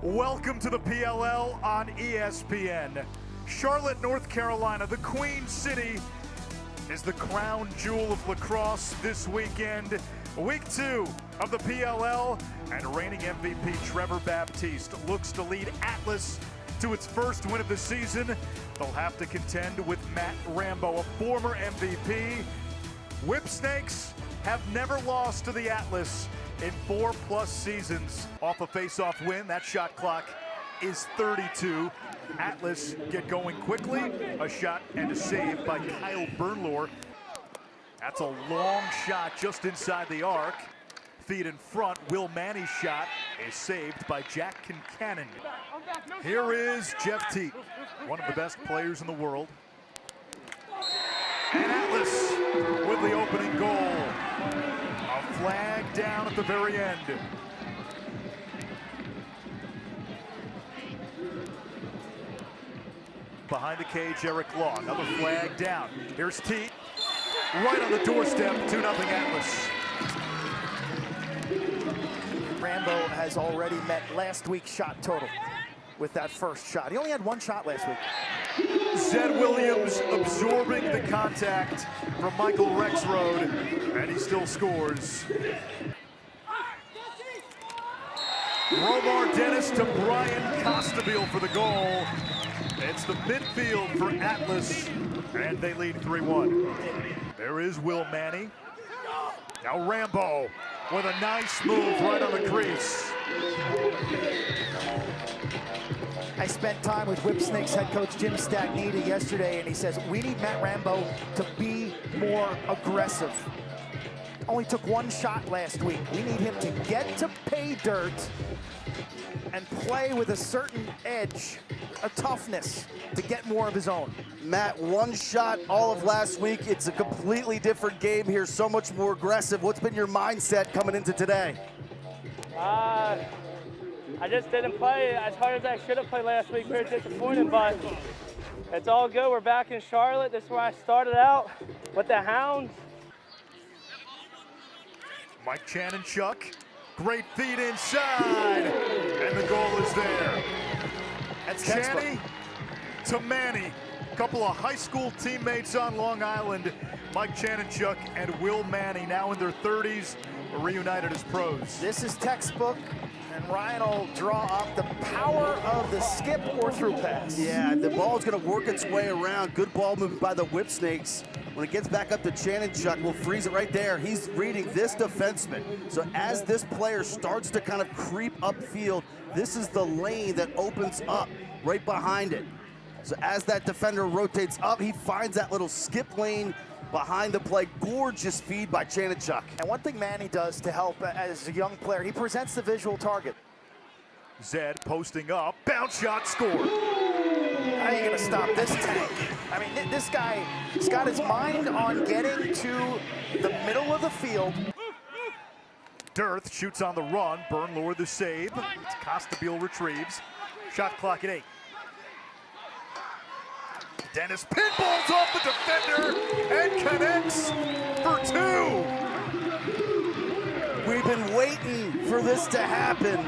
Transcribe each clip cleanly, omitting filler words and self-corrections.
Welcome to the PLL on ESPN. Charlotte, North Carolina, the Queen City, is the crown jewel of lacrosse this weekend. Week 2 of the PLL, and reigning MVP Trevor Baptiste looks to lead Atlas to its first win of the season. They'll have to contend with Matt Rambo, a former MVP. WHIPSNAKES have never lost to the Atlas in 4+ seasons. Off a face-off win, that shot clock is 32. Atlas get going quickly. A shot and a save by Kyle Bernlohr. That's a long shot just inside the arc. Feet in front, Will Manny's shot is saved by Jack Kincannon. Here is Jeff Teat, one of the best players in the world. And Atlas with the opening goal. A flag down at the very end. Behind the cage, Eric Law, another flag down. Here's Teat, right on the doorstep, 2-0 Atlas. Rambo has already met last week's shot total with that first shot. He only had one shot last week. Zed Williams absorbing the contact from Michael Rexroad, and he still scores. Romar Dennis to Brian Costabile for the goal. It's the midfield for Atlas, and they lead 3-1. There is Will Manny. Now Rambo with a nice move right on the crease. I spent time with WHIPSNAKES head coach Jim Stagnita yesterday, and he says, we need Matt Rambo to be more aggressive. Only took one shot last week. We need him to get to pay dirt and play with a certain edge, a toughness, to get more of his own. Matt, one shot all of last week. It's a completely different game here, so much more aggressive. What's been your mindset coming into today? I just didn't play as hard as I should have played last week. Very disappointed, but it's all good. We're back in Charlotte. This is where I started out with the Hounds. Mike Chanenchuk, great feed inside, and the goal is there. That's Channy to Manny, a couple of high school teammates on Long Island. Mike Chanenchuk and Will Manny, now in their 30s, reunited as pros. This is textbook, and Ryan will draw up the power of the skip or through pass. Yeah, the ball's gonna work its way around. Good ball movement by the WHIPSNAKES. When it gets back up to Chanenchuk, we'll freeze it right there. He's reading this defenseman. So as this player starts to kind of creep upfield, this is the lane that opens up right behind it. So as that defender rotates up, he finds that little skip lane behind the play. Gorgeous feed by Chanenchuk. And one thing Manny does to help as a young player, he presents the visual target. Zed posting up, bounce shot, score. How are you gonna stop this tank? I mean, this guy, he's got his mind on getting to the middle of the field. Dearth shoots on the run, Bernlohr the save. It's Costabile retrieves. Shot clock at 8. Dennis pinballs off the defender and connects for 2. We've been waiting for this to happen.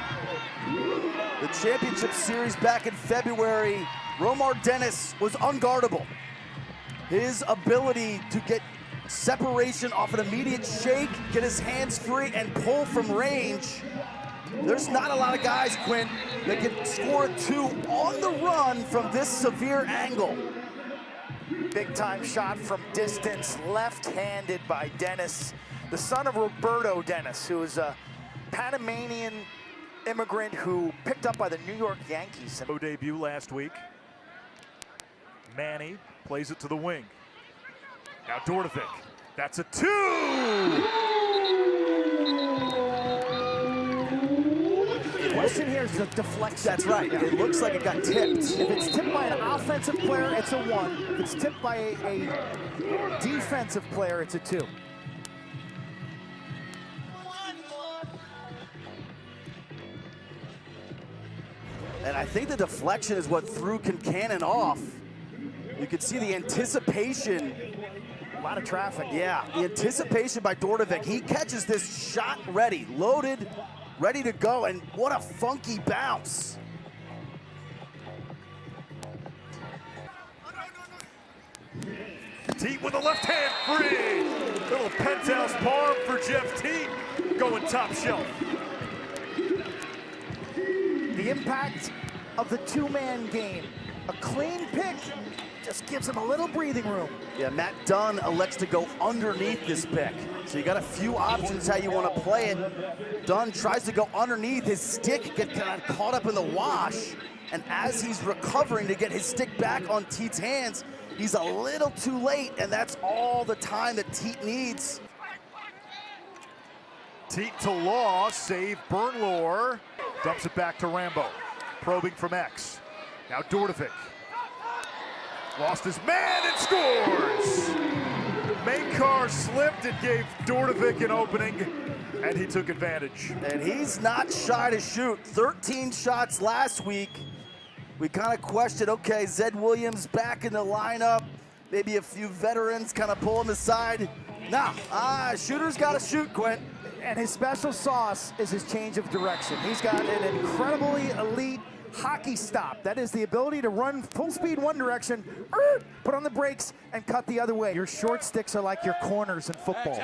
The championship series back in February, Romar Dennis was unguardable. His ability to get separation off an immediate shake, get his hands free, and pull from range. There's not a lot of guys, Quint, that can score a 2 on the run from this severe angle. Big time shot from distance, left-handed by Dennis, the son of Roberto Dennis, who is a Panamanian immigrant who picked up by the New York Yankees. Debut last week. Manny plays it to the wing. Now Dordovic, that's a 2! The question here is the deflection. That's right, it looks like it got tipped. If it's tipped by an offensive player, it's a 1. If it's tipped by a defensive player, it's a 2. And I think the deflection is what threw Kincannon off. You could see the anticipation. A lot of traffic. Yeah, the anticipation by Dordovic. He catches this shot ready, loaded, ready to go, and what a funky bounce. Teat with a left hand free. Little penthouse palm for Jeff Teat, going top shelf. The impact of the two-man game. A clean pick just gives him a little breathing room. Yeah, Matt Dunn elects to go underneath this pick. So you got a few options how you want to play it. Dunn tries to go underneath. His stick gets kind of caught up in the wash. And as he's recovering to get his stick back on Teat's hands, he's a little too late, and that's all the time that Teat needs. Teat to Law, save Bernlohr. Dumps it back to Rambo. Probing from X. Now Dordovic. Lost his man and scores! Makar slipped and gave Dordovic an opening, and he took advantage. And he's not shy to shoot. 13 shots last week. We kind of questioned, okay, Zed Williams back in the lineup. Maybe a few veterans kind of pull him aside. Nah, shooter's got to shoot, Quint. And his special sauce is his change of direction. He's got an incredibly elite hockey stop. That is the ability to run full speed one direction, put on the brakes, and cut the other way. Your short sticks are like your corners in football.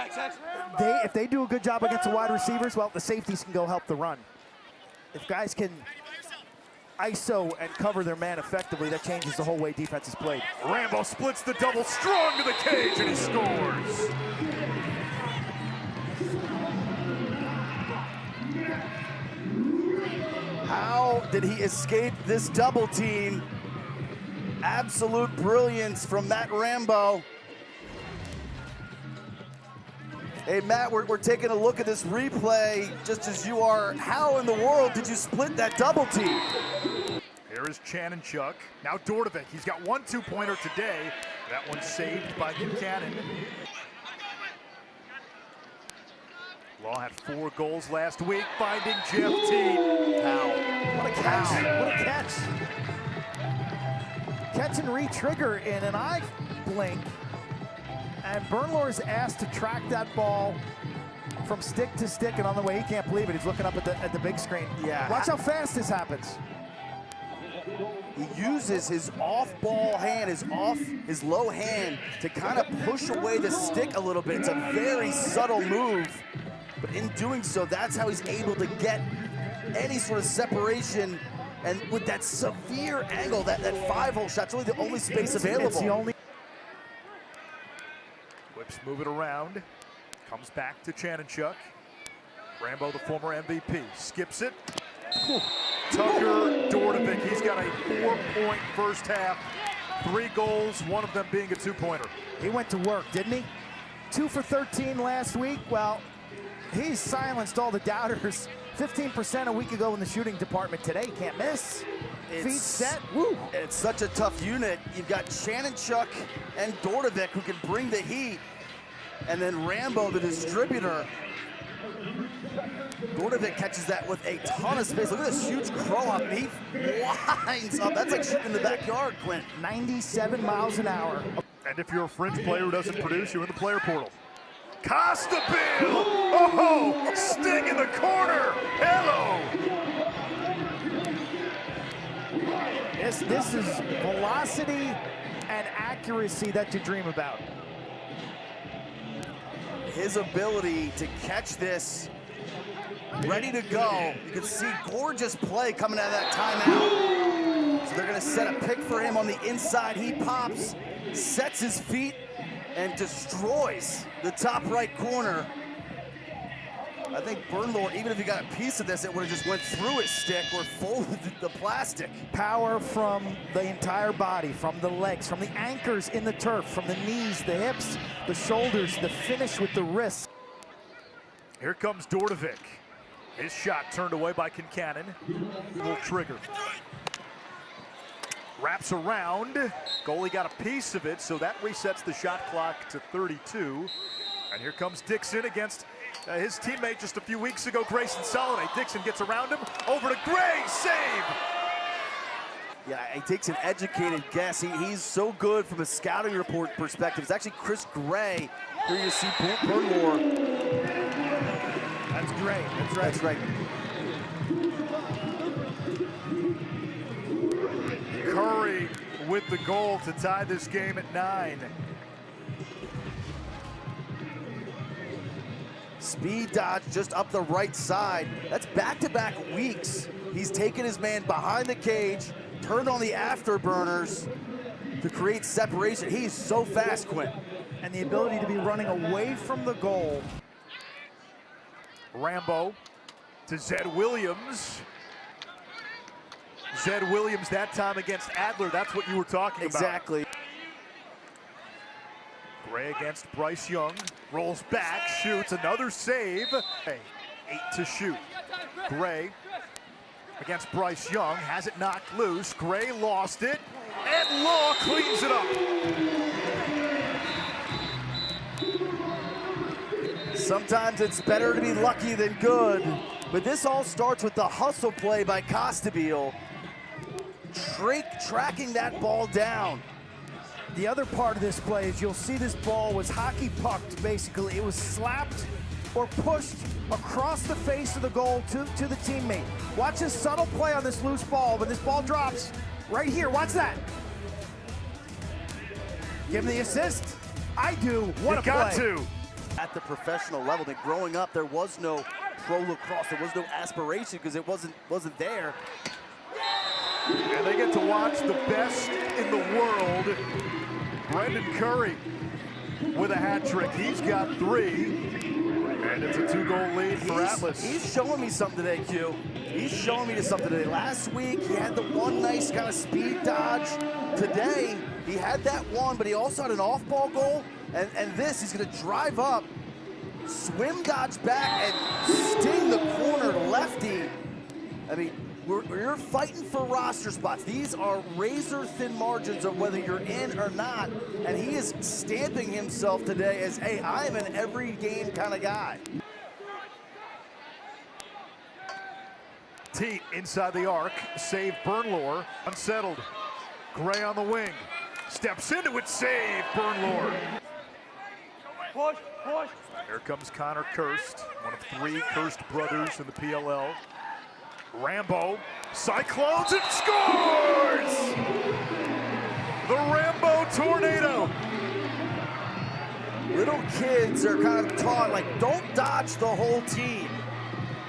If they do a good job against the wide receivers, well, the safeties can go help the run. If guys can ISO and cover their man effectively, that changes the whole way defense is played. Rambo splits the double strong to the cage, and he scores. How did he escape this double team? Absolute brilliance from Matt Rambo. Hey, Matt, we're taking a look at this replay just as you are. How in the world did you split that double team? Here is Chanenchuk. Now Dordovic. He's got one two-pointer today. That one's saved by Buchanan. Law had 4 goals last week, finding Jeff Teat. What a catch. What a catch. Catch and re-trigger in an eye blink. And Bernlohr is asked to track that ball from stick to stick, and on the way, he can't believe it. He's looking up at the big screen. Yeah. Watch how fast this happens. He uses his off-ball hand, his low hand, to kind of push away the stick a little bit. It's a very subtle move. But in doing so, that's how he's able to get any sort of separation. And with that severe angle, that 5-hole shot's really the only space available. It's the only. Whips move it around. Comes back to Chanenchuk. Rambo, the former MVP, skips it. Tucker Dordovic, he's got a 4-point first half. 3 goals, one of them being a 2-pointer. He went to work, didn't he? 2 for 13 last week. Well, he's silenced all the doubters. 15% a week ago in the shooting department. Today, can't miss. Feet set, woo. It's such a tough unit. You've got Chanenchuk and Dordovic who can bring the heat. And then Rambo, the distributor. Dordovic catches that with a ton of space. Look at this huge crawl up, and he winds up. That's like shooting in the backyard, Clint. 97 miles an hour. And if you're a fringe player who doesn't produce, you're in the player portal. Costa Bill! Oh, Sting in the corner! Hello! This is velocity and accuracy that you dream about. His ability to catch this, ready to go. You can see gorgeous play coming out of that timeout. So they're gonna set a pick for him on the inside. He pops, sets his feet, and destroys the top right corner. I think Bernlohr, even if he got a piece of this, it would have just went through his stick or folded the plastic. Power from the entire body, from the legs, from the anchors in the turf, from the knees, the hips, the shoulders, the finish with the wrists. Here comes Dordovic. His shot turned away by Kincannon. Little trigger. Wraps around. Goalie got a piece of it, so that resets the shot clock to 32. And here comes Dixon against his teammate just a few weeks ago, Grayson Soliday. Dixon gets around him, over to Gray, save! Yeah, he takes an educated guess. He's so good from a scouting report perspective. It's actually Chris Gray. Here you see Bernlohr. That's great, that's right. That's right. with the goal to tie this game at 9. Speed dodge just up the right side. That's back-to-back weeks. He's taken his man behind the cage, turned on the afterburners to create separation. He's so fast, Quinn. And the ability to be running away from the goal. Rambo to Zed Williams. Zed Williams that time against Adler. That's what you were talking about. Exactly. Gray against Bryce Young. Rolls back, shoots, another save. 8 to shoot. Gray against Bryce Young. Has it knocked loose. Gray lost it. And Law cleans it up. Sometimes it's better to be lucky than good, but this all starts with the hustle play by Costabile. Tracking that ball down. The other part of this play is you'll see this ball was hockey pucked, basically. It was slapped or pushed across the face of the goal to the teammate. Watch this subtle play on this loose ball. When this ball drops, right here, watch that. Give him the assist. I do. What a got play. to. At the professional level, then growing up, there was no pro lacrosse. There was no aspiration because it wasn't there. And they get to watch the best in the world. Brendan Curry with a hat trick. He's got 3. And it's a 2-goal lead for Atlas. He's showing me something today, Q. He's showing me something today. Last week, he had the one nice kind of speed dodge. Today, he had that one, but he also had an off-ball goal. And this, he's going to drive up, swim dodge back, and sting the corner lefty. I mean, we're fighting for roster spots. These are razor-thin margins of whether you're in or not. And he is stamping himself today as, hey, I'm an every-game kind of guy. Teat inside the arc, save Bernlohr, unsettled. Gray on the wing, steps into it, save Bernlohr. Push, push. Here comes Connor Kirst, one of 3 Kirst brothers in the PLL. Rambo, Cyclones, and scores! The Rambo Tornado. Little kids are kind of taught, like, don't dodge the whole team.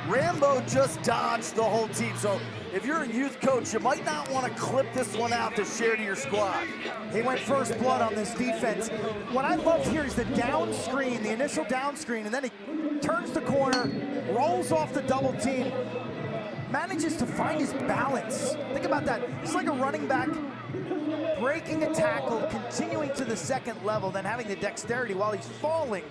Rambo just dodged the whole team. So if you're a youth coach, you might not want to clip this one out to share to your squad. He went first blood on this defense. What I love here is the down screen, the initial down screen, and then he turns the corner, rolls off the double team, manages to find his balance. Think about that. It's like a running back breaking a tackle, continuing to the second level, then having the dexterity while he's falling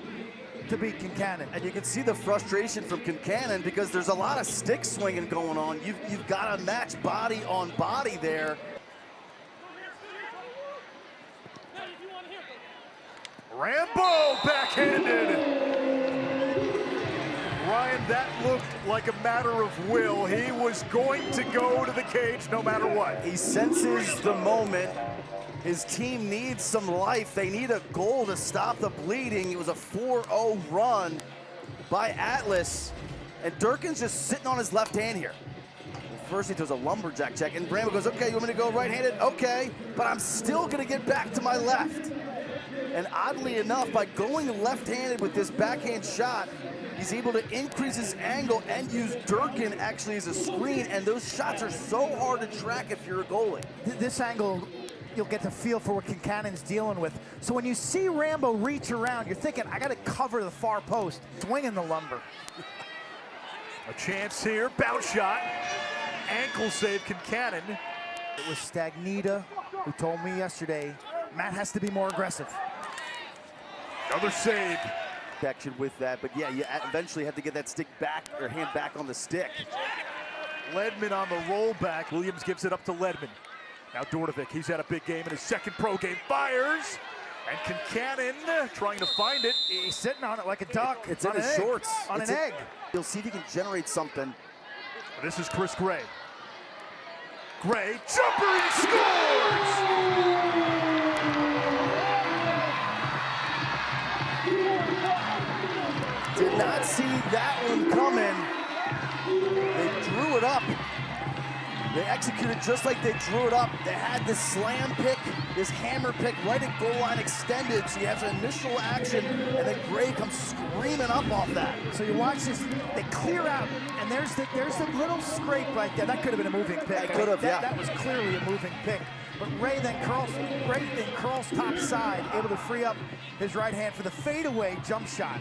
to beat Kincannon. And you can see the frustration from Kincannon because there's a lot of stick swinging going on. You've got to match body on body there. Rambo backhanded. Ryan, that looked like a matter of will. He was going to go to the cage no matter what. He senses the moment. His team needs some life. They need a goal to stop the bleeding. It was a 4-0 run by Atlas. And Durkin's just sitting on his left hand here. First he throws a lumberjack check, and Rambo goes, okay, you want me to go right-handed? Okay, but I'm still gonna get back to my left. And oddly enough, by going left-handed with this backhand shot, he's able to increase his angle and use Durkin actually as a screen, and those shots are so hard to track if you're a goalie. This angle, you'll get the feel for what Kincannon's dealing with. So when you see Rambo reach around, you're thinking, I gotta cover the far post, swinging the lumber. A chance here, bounce shot, ankle save Kincannon. It was Stagnita who told me yesterday, Matt has to be more aggressive. Another save. Action with that, but yeah, you eventually have to get that stick back, or hand back on the stick. Ledman on the rollback. Williams gives it up to Ledman. Now Dordovic, he's had a big game in his second pro game. Fires, and Kincannon trying to find it. He's sitting on it like a duck. It's in his shorts. On an egg. You'll see if he can generate something. This is Chris Gray. Gray, jumper, he scores! Did not see that one coming. They drew it up. They executed just like they drew it up. They had this slam pick, this hammer pick right at goal line extended, so you have an initial action, and then Gray comes screaming up off that. So you watch this, they clear out, and there's the little scrape right there. That could have been a moving pick. It could have, yeah. That was clearly a moving pick. But Ray then curls top side, able to free up his right hand for the fadeaway jump shot.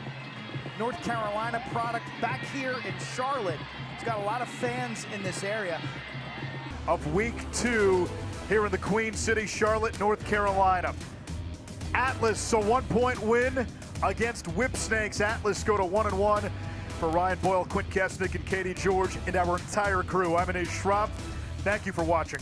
North Carolina product back here in Charlotte. It's got a lot of fans in this area. Of week 2 here in the Queen City, Charlotte, North Carolina. Atlas, a 1-point win against WHIPSNAKES. Atlas go to 1-1. For Ryan Boyle, Quint Kesnick, and Katie George, and our entire crew, I'm Anish Schraub. Thank you for watching.